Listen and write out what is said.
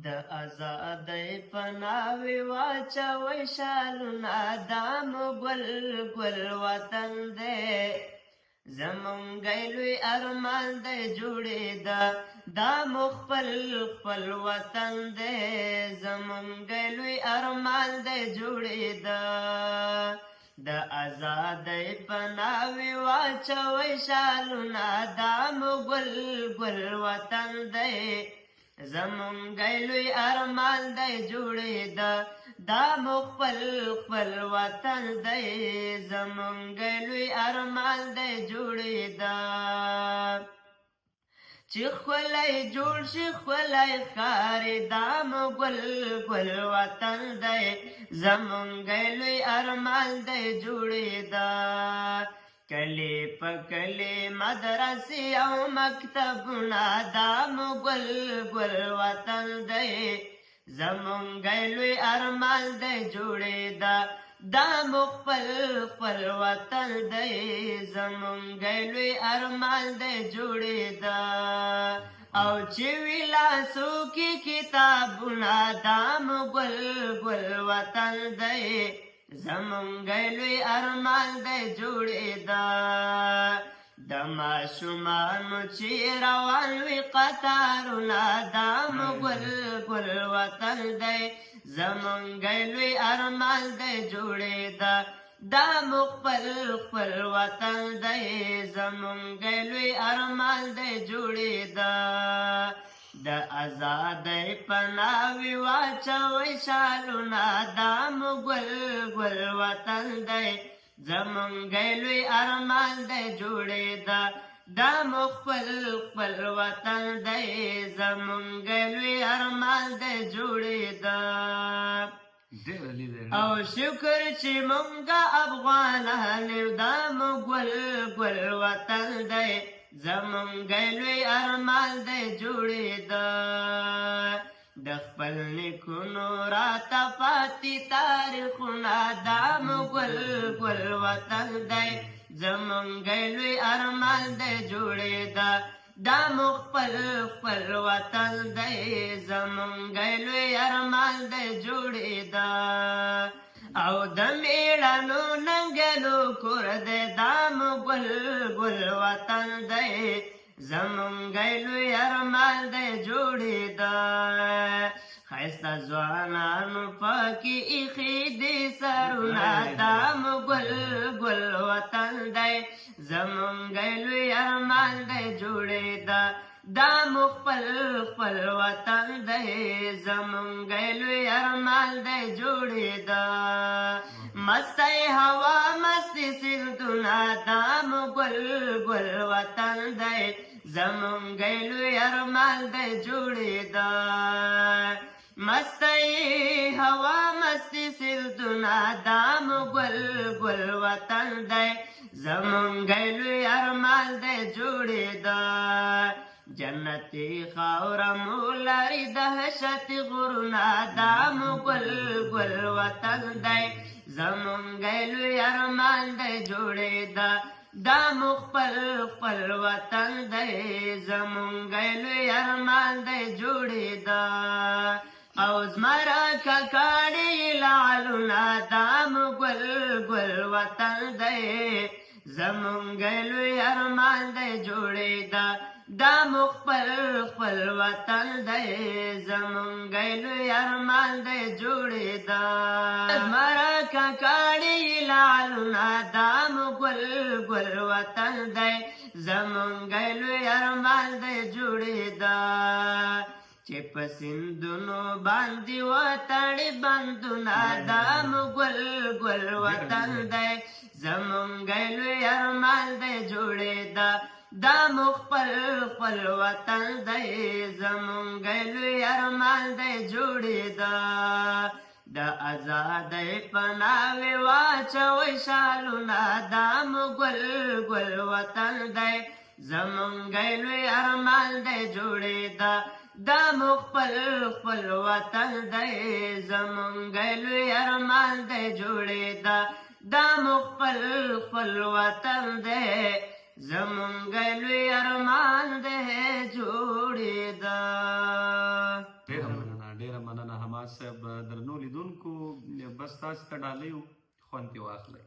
د ازادۍ په ناوې واچوئ شالونه دا مو ګل ګل وطن دی زمونږی لوی ارمان دی جوړېده دا مو خپل خپل وطن دی زمونږی لوی ارمان دی جوړېده د ازادۍ په ناوې واچوئ شالونه دا مو ګل ګل وطن دی زمونږی لوی ارمان دی جوړېده دا مو خپل خپل وطن دی زمونږی لوی ارمان دی جوړېده چې ښکلی جوړ شي ښکلی ښکاري دا مو ګل ګل وطن دی زمونږی لوی ارمان دی جوړېده کلی په کلی مدرسې او مکتبونه دا مو ګل ګل وطن دی زمونږی لوی ارمان دی جوړېده دا مو خپل خپل وطن دی زمونږی لوی ارمان دی جوړېده او چې وي لاسو کې کتابونه دا مو ګل ګل وطن دی زمونږی لوی ارمان دی جوړېده د ماشومانو چې روان وي قطارونه دا مو ګل ګل وطن دی زمونږی لوی ارمان دی جوړېده دا مو خپل خپل وطن دی زمونږی لوی ارمان دی جوړېده د ازادۍ په ناوې واچوئ شالونه دا مو ګل ګل وطن دی زمونږی لوی ارمان دی جوړېده دا مو خپل خپل وطن دی زمونږی لوی ارمان دی جوړېده او شکر چې مونږه افغانان یو دا مو ګل ګل وطن دی زمونږی لوی ارمان دی جوړېده د خپل نیکونو راته پاتې تاریخونه دا مو ګل ګل وطن دی زمونږی لوی ارمان دی جوړېده دا مو خپل خپل وطن دی زمونږی لوی ارمان دی جوړېده او د میړانو ننګلو کور دی دا مو ګل ګل وطن دی زمونږی لوی ارمان دی جوړېده ښایسته ځوانانو پکې ایښي دي سرونه دا مو ګل ګل وطن دی زمونږی لوی ارمان دی جوړېده دا مو خپل خپل وطن دی زمونږی لوی ارمان دی جوړېده مستی هوا مستی سیندونه دا مو ګل ګل وطن دی زمونږی لوی ارمان دی جوړېده مستی هوا مستی سیندونه دا مو ګل ګل وطن دی زمونږی لوی ارمان دی جوړېده جنتي خاوره مو لري دهشتي غرونه دا مو ګل ګل وطن دی زمونږی لوی ارمان دی جوړېده دا مو خپل خپل وطن دی زمونږی لوی ارمان دی جوړېده او زمره ککاړې لعلونه دا مو ګل ګل وطن دی زمونږی لوی ارمان دی جوړېده دا مو خپل خپل وطن دی زمونږی لوی ارمان دی جوړېده زمره ککاړې لعلونه دا مو ګل ګل وطن دی زمونږی لوی ارمان دی جوړېده چې په سیندونو باندې وتړي بندونه دا مو ګل ګل وطن دی زمونږی لوی ارمان دی جوړېده دا مو خپل خپل وطن دی زمونږی لوی ارمان دی جوړېده د ازادۍ په ناوې واچوئ شالونه دا مو ګل ګل وطن دی زمونږی لوی ارمان دی جوړېده دا مو خپل خپل وطن دی زمونږی لوی ارمان دی جوړېده دا مو خپل خپل وطن دی زمونږی لوی ارمان دی جوړېده ډیره مننه حماد صاحب. درنو لیدونکو بس تاسو ته ډالۍ خوند ترې واخلئ.